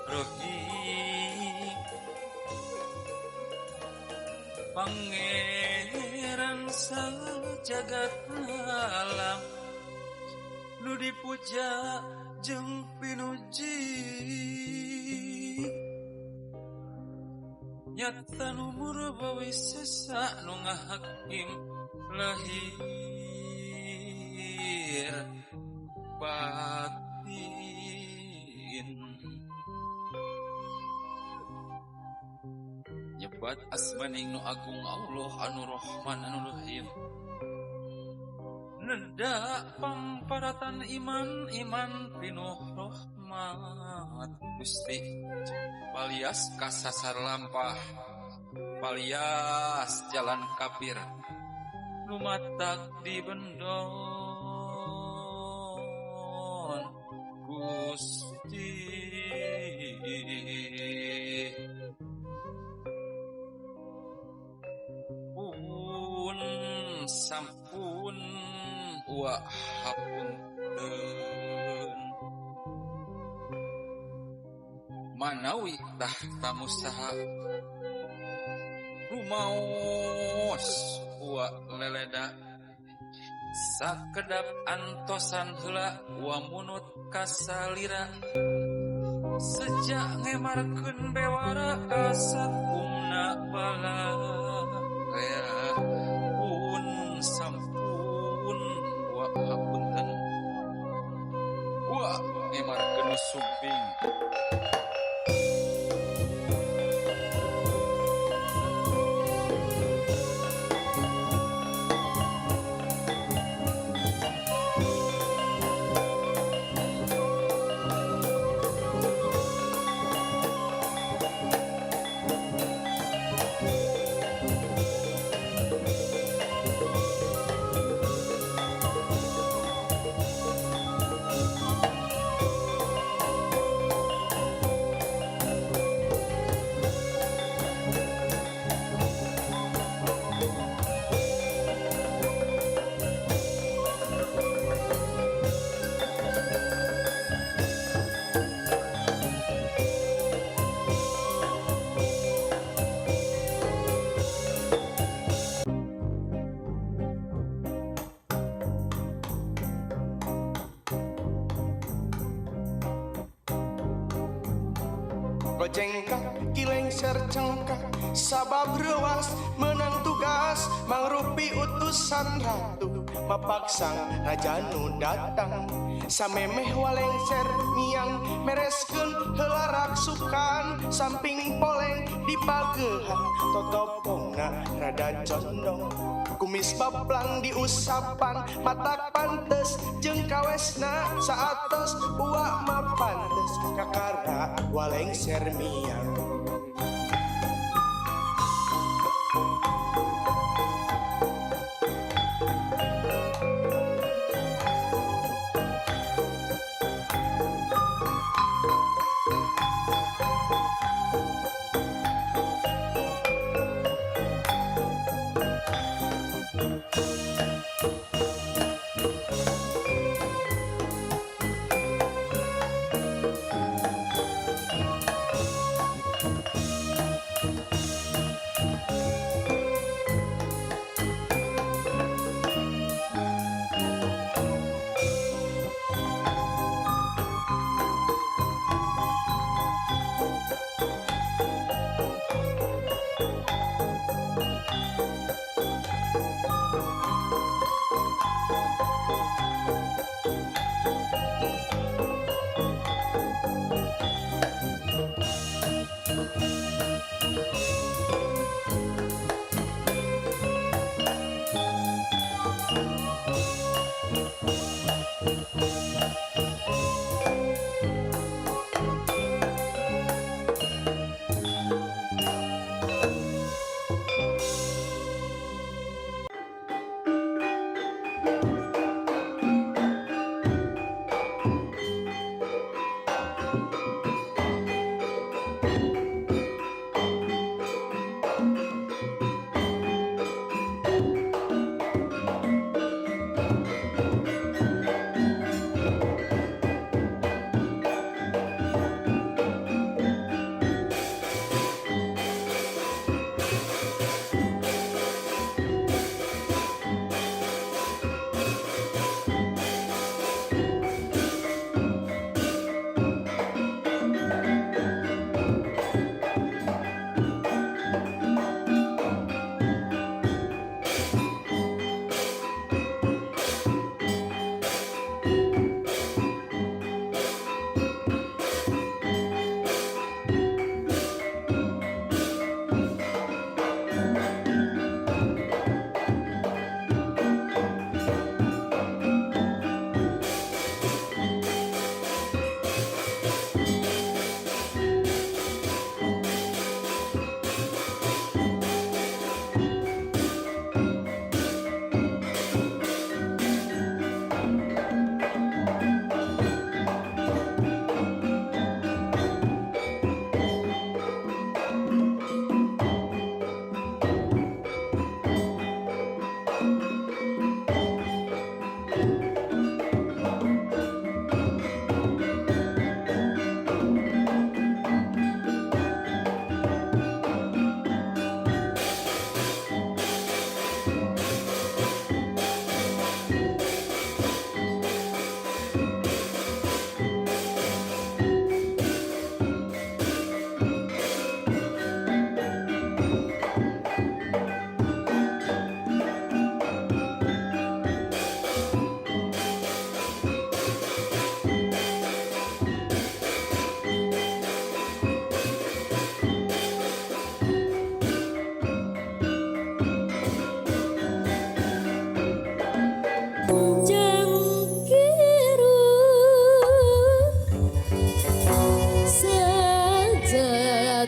Rogi Pangeran sajagat alam nu dipuja jeung pinuji nyata nu murbawi sesa nu ngahakim lahir batin nyebat asmaning nu agung Allah anu Rahman anu Rahim nenda pamparatan iman pinuh rahmat Gusti palias kasasar lampah palias jalan kafir lumatak dibendon Gusti pun sampun wa hapunten manawi tahta musaha rumaos wa leleda sakedap antosan heula wa munut kasalira sejak ngemarkeun bewara kasat umna bala pun sampun wa hapunten wa ngemarkeun sumping Gojengkak kilengser cengkak sabab ruas menang tugas mangrupi utusan ratu mapaksang raja nu datang samemeh walengser miang mereskeun heula raksukan samping poleng dipagehan totopongna rada condong kumis baplang diusapan mata pantes jeung kawesna saatos uak mah pantes kakara walengser miang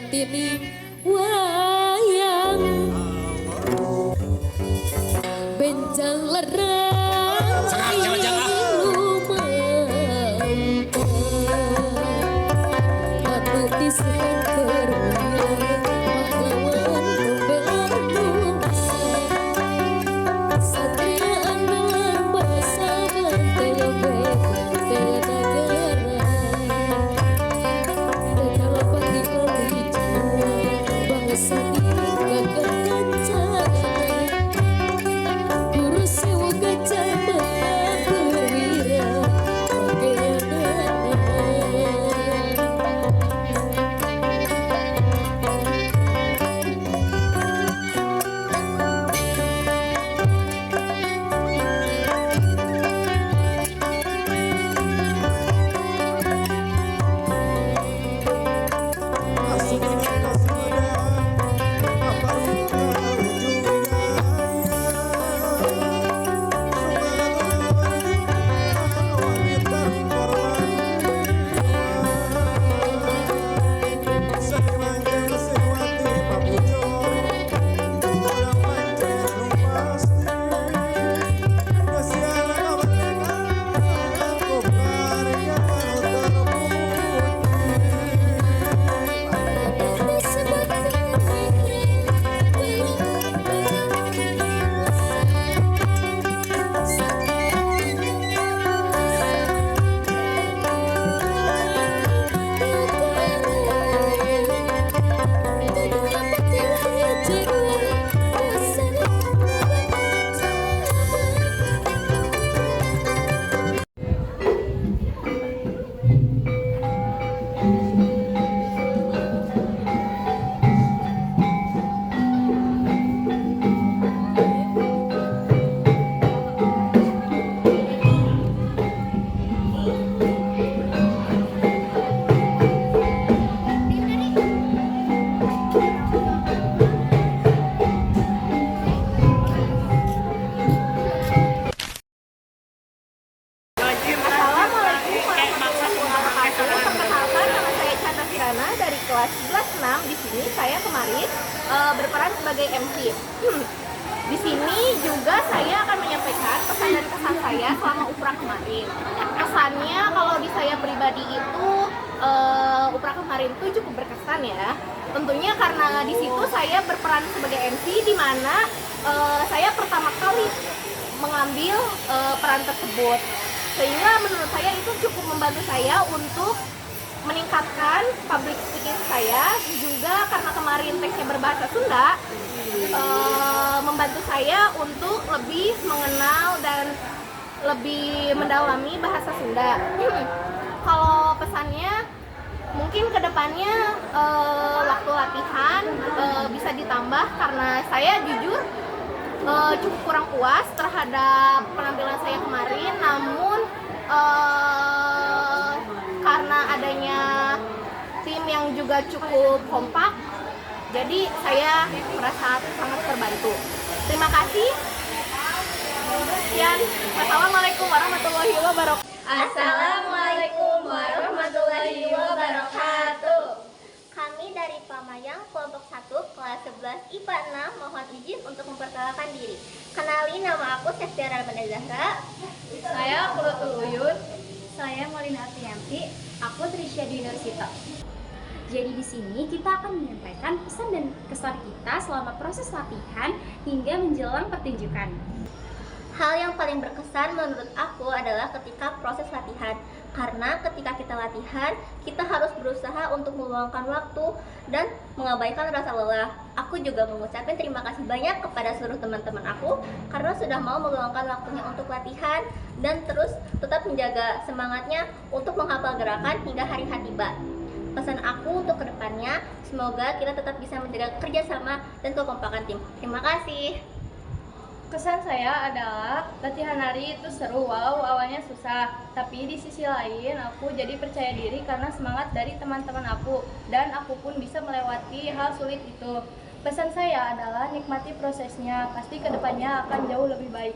Kartini wayang benjang lerang patut disengker pahlawan pembela satria andalan bangsa banteng bela negara dalam pati oli jiwa bangsa ini gagah kencana guru sewa gajah perwira dari kelas 11-6. Di sini saya kemarin berperan sebagai MC. Di sini juga saya akan menyampaikan pesan dan kesan saya selama UPRA kemarin. Kesannya kalau di saya pribadi itu UPRA kemarin itu cukup berkesan ya. Tentunya karena di situ saya berperan sebagai MC di mana saya pertama kali mengambil peran tersebut. Sehingga menurut saya itu cukup membantu saya untuk meningkatkan public speaking saya, juga karena kemarin teksnya berbahasa Sunda, membantu saya untuk lebih mengenal dan lebih mendalami bahasa Sunda. Kalau pesannya mungkin kedepannya waktu latihan bisa ditambah, karena saya jujur cukup kurang puas terhadap penampilan saya kemarin, namun karena adanya tim yang juga cukup kompak, jadi saya merasa sangat terbantu. Terima kasih. Sekian. Wassalamualaikum warahmatullahi wabarakatuh. Assalamualaikum warahmatullahi wabarakatuh. Kami dari Pamayang kelompok 1 kelas 11 IPA 6 mohon izin untuk memperkenalkan diri. Kenalin, nama aku Seftiara Banda Zahra. Saya Quratul Uyun. Saya Molina Aprianti, aku Trisha Dinursita. Jadi di sini kita akan menyampaikan pesan dan kesan kita selama proses latihan hingga menjelang pertunjukan. Hal yang paling berkesan menurut aku adalah ketika proses latihan. Karena ketika kita latihan, kita harus berusaha untuk meluangkan waktu dan mengabaikan rasa lelah. Aku juga mengucapkan terima kasih banyak kepada seluruh teman-teman aku karena sudah mau meluangkan waktunya untuk latihan dan terus tetap menjaga semangatnya untuk menghafal gerakan hingga hari H tiba. Pesan aku untuk kedepannya, semoga kita tetap bisa menjaga kerjasama dan kekompakan tim. Terima kasih. Kesan saya adalah latihan nari itu seru, walau awalnya susah. Tapi di sisi lain aku jadi percaya diri karena semangat dari teman-teman aku, dan aku pun bisa melewati hal sulit itu. Pesan saya adalah nikmati prosesnya, pasti kedepannya akan jauh lebih baik.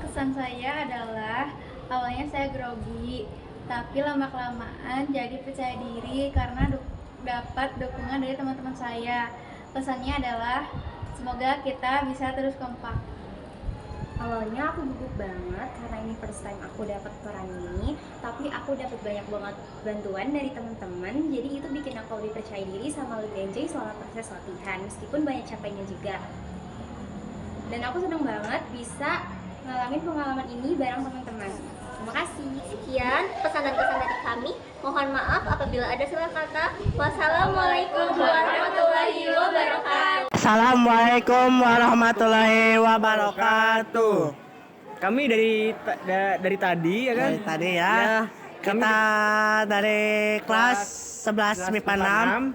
Kesan saya adalah awalnya saya grogi, tapi lama-kelamaan jadi percaya diri karena dapat dukungan dari teman-teman saya. Pesannya adalah semoga kita bisa terus kompak. Awalnya aku gugup banget karena ini first time aku dapat peran ini, tapi aku dapat banyak banget bantuan dari teman-teman. Jadi itu bikin aku lebih percaya diri sama lebih enjoy selama proses latihan, meskipun banyak capeknya juga. Dan aku senang banget bisa ngalamin pengalaman ini bareng teman-teman. Terima kasih. Sekian pesan dan kesan dari kami. Mohon maaf apabila ada salah kata. Wassalamualaikum warahmatullahi wabarakatuh. Assalamualaikum warahmatullahi wabarakatuh. Kami dari tadi ya kan? Dari tadi ya. Kita dari kelas 11 MIPA 6.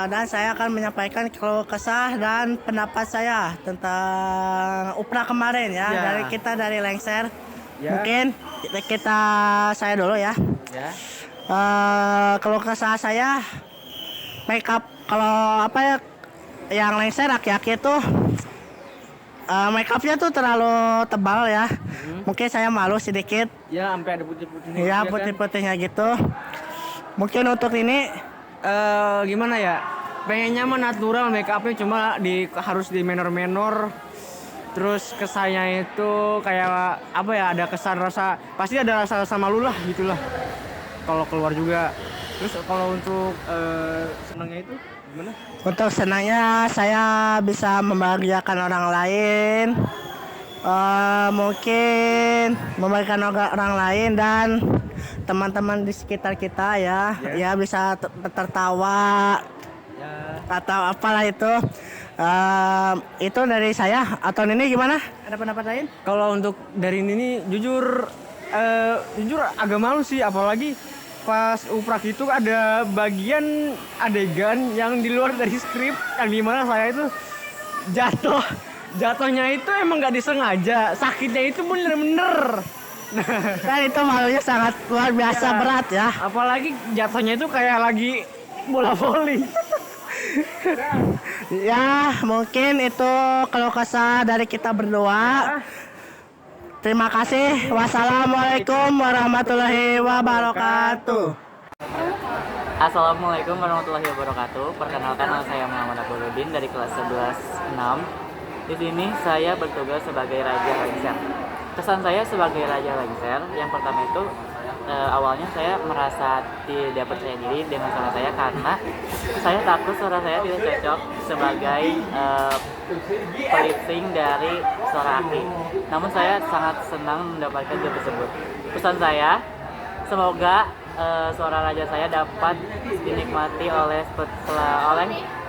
Dan saya akan menyampaikan keluh kesah dan pendapat saya tentang UPRA kemarin ya. Dari Lengser. Ya. Mungkin saya dulu ya. Ya. Keluh kesah saya make up kalau apa ya yang Lengser aki-aki itu make upnya tuh terlalu tebal ya. Mungkin saya malu sedikit. Ya, sampai ada putih-putihnya. Ya, putih-putihnya gitu. Mungkin untuk ini gimana ya? Pengennya mah natural make upnya, cuma harus di menor-menor. Terus kesannya itu kayak apa ya? Ada kesan rasa, pasti ada rasa malu lah gitulah. Kalau keluar juga. Terus kalau untuk senangnya itu gimana? untuk senangnya saya bisa membahagiakan orang lain. Mungkin memberikan orang lain dan teman-teman di sekitar kita ya bisa tertawa atau apalah itu. Itu dari saya. Atau Nini gimana? Ada pendapat lain? Kalau untuk dari ini jujur agak malu sih, apalagi pas uprak itu ada bagian adegan yang di luar dari skrip, yang dimana saya itu jatuhnya itu emang nggak disengaja, sakitnya itu bener-bener. Kan itu malunya sangat luar biasa berat ya. Apalagi jatuhnya itu kayak lagi bola voli. Ya mungkin itu keluh kesah dari kita berdua. Terima kasih. Wassalamualaikum warahmatullahi wabarakatuh. Assalamualaikum warahmatullahi wabarakatuh. Perkenalkan, nama saya Muhammad Abduludin dari kelas 11-6. Di sini saya bertugas sebagai Raja Lengser. Kesan saya sebagai Raja Lengser, yang pertama itu awalnya saya merasa tidak percaya diri dengan suara saya karena saya takut suara saya tidak cocok sebagai pelipsing dari suara Aki. Namun saya sangat senang mendapatkan job tersebut. Pesan saya, semoga suara raja saya dapat dinikmati oleh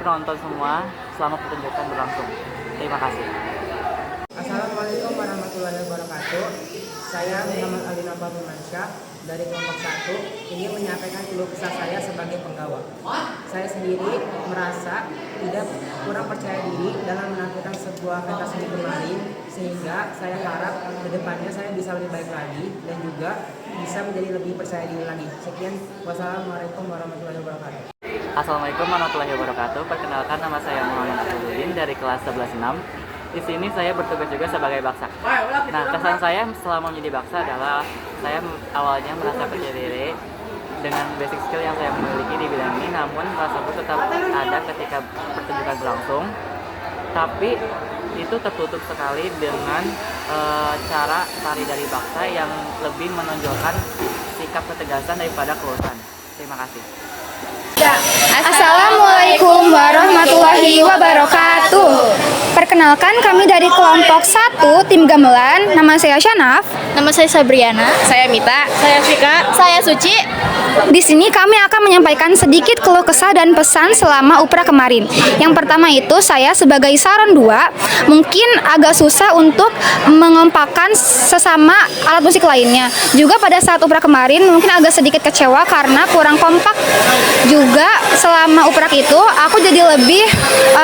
penonton semua selama pertunjukan berlangsung. Terima kasih. Assalamualaikum warahmatullahi wabarakatuh. Saya Muhammad Ali Nabawi Mansyah dari kelompok 1 ingin menyampaikan keluh kesah saya sebagai penggawa. Saya sendiri merasa kurang percaya diri dalam menampilkan sebuah pentas seni kemarin, sehingga saya harap kedepannya saya bisa lebih baik lagi dan juga bisa menjadi lebih percaya diri lagi. Sekian, wassalamualaikum warahmatullahi wabarakatuh. Assalamualaikum warahmatullahi wabarakatuh. Perkenalkan, nama saya Muhammad Abduludin dari kelas 11-6. Di sini saya bertugas juga sebagai baksa. Nah, kesan saya selama menjadi baksa adalah saya awalnya merasa percaya diri dengan basic skill yang saya miliki di bidang ini, namun rasa takut tetap ada ketika pertunjukan berlangsung. Tapi itu tertutup sekali dengan cara tari dari baksa yang lebih menonjolkan sikap ketegasan daripada keluasan. Terima kasih. Assalamualaikum warahmatullahi wabarakatuh. Perkenalkan, kami dari kelompok 1 tim gamelan. Nama saya Syanaf. Nama saya Sabriana. Saya Mita. Saya Vika. Saya Suci. Di sini kami akan menyampaikan sedikit keluh kesah dan pesan selama UPRA kemarin. Yang pertama itu saya sebagai saron 2 mungkin agak susah untuk mengompakkan sesama alat musik lainnya. Juga pada saat UPRA kemarin mungkin agak sedikit kecewa karena kurang kompak. Juga selama UPRA itu aku jadi lebih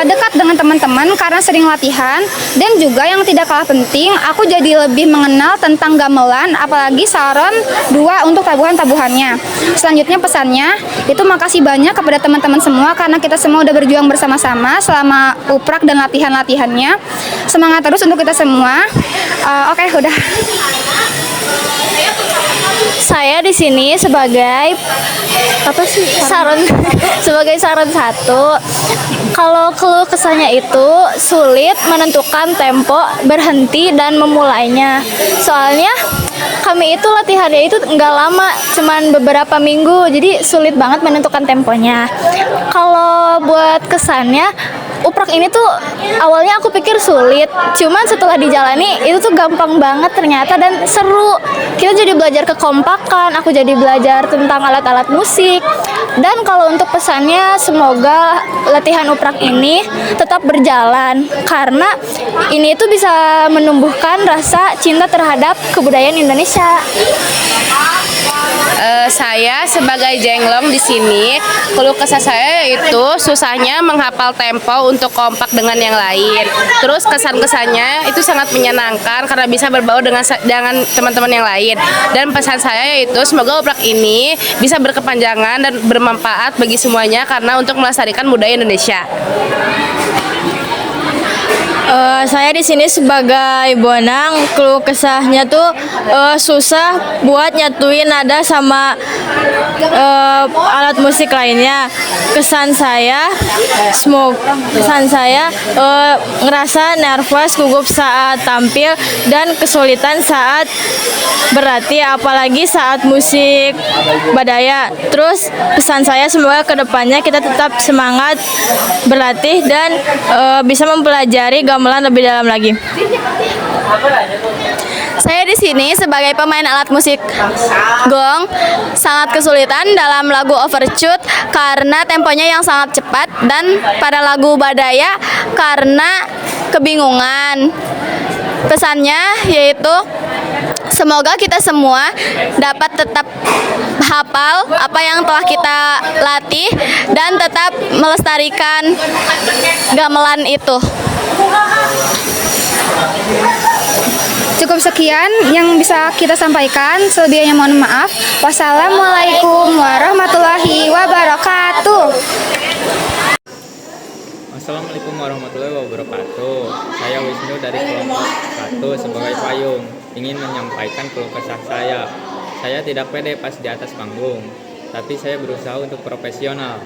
dekat dengan teman-teman karena sering latihan, dan juga yang tidak kalah penting aku jadi lebih mengenal tentang gamelan, apalagi saron 2 untuk tabuhan-tabuhannya. Selanjutnya pesannya itu makasih banyak kepada teman-teman semua karena kita semua udah berjuang bersama-sama selama UPRA dan latihan-latihannya. Semangat terus untuk kita semua. Oke, udah. Saya di sini sebagai saran sebagai saran satu. Kalau keluh kesahnya itu sulit menentukan tempo, berhenti dan memulainya. Soalnya kami itu latihannya itu nggak lama, cuman beberapa minggu, jadi sulit banget menentukan temponya. Kalau buat kesannya, uprak ini tuh awalnya aku pikir sulit, cuman setelah dijalani itu tuh gampang banget ternyata dan seru. Kita jadi belajar kekompakan, aku jadi belajar tentang alat-alat musik. Dan kalau untuk pesannya, semoga latihan uprak ini tetap berjalan karena ini itu bisa menumbuhkan rasa cinta terhadap kebudayaan Indonesia. Saya sebagai jenglong di sini, keluh kesah saya yaitu susahnya menghafal tempo untuk kompak dengan yang lain. Terus kesan-kesannya itu sangat menyenangkan karena bisa berbaur dengan teman-teman yang lain. Dan pesan saya yaitu semoga uprak ini bisa berkepanjangan dan bermanfaat bagi semuanya karena untuk melestarikan budaya Indonesia. Saya di sini sebagai Bonang, keluh kesahnya tuh susah buat nyatuin nada sama alat musik lainnya. Kesan saya ngerasa nervous, gugup saat tampil dan kesulitan saat berlatih, apalagi saat musik badaya. Terus pesan saya semoga kedepannya kita tetap semangat berlatih dan bisa mempelajari gamelan lebih dalam lagi. Saya di sini sebagai pemain alat musik gong sangat kesulitan dalam lagu Overture karena temponya yang sangat cepat dan pada lagu badaya karena kebingungan. Pesannya yaitu semoga kita semua dapat tetap hafal apa yang telah kita latih dan tetap melestarikan gamelan itu. Cukup sekian yang bisa kita sampaikan. Selebihnya mohon maaf. Wassalamualaikum warahmatullahi wabarakatuh. Assalamualaikum warahmatullahi wabarakatuh. Saya Wisnu dari kelompok 1 sebagai payung. Ingin menyampaikan keluh kesah saya. Saya tidak pede pas di atas panggung, tapi saya berusaha untuk profesional.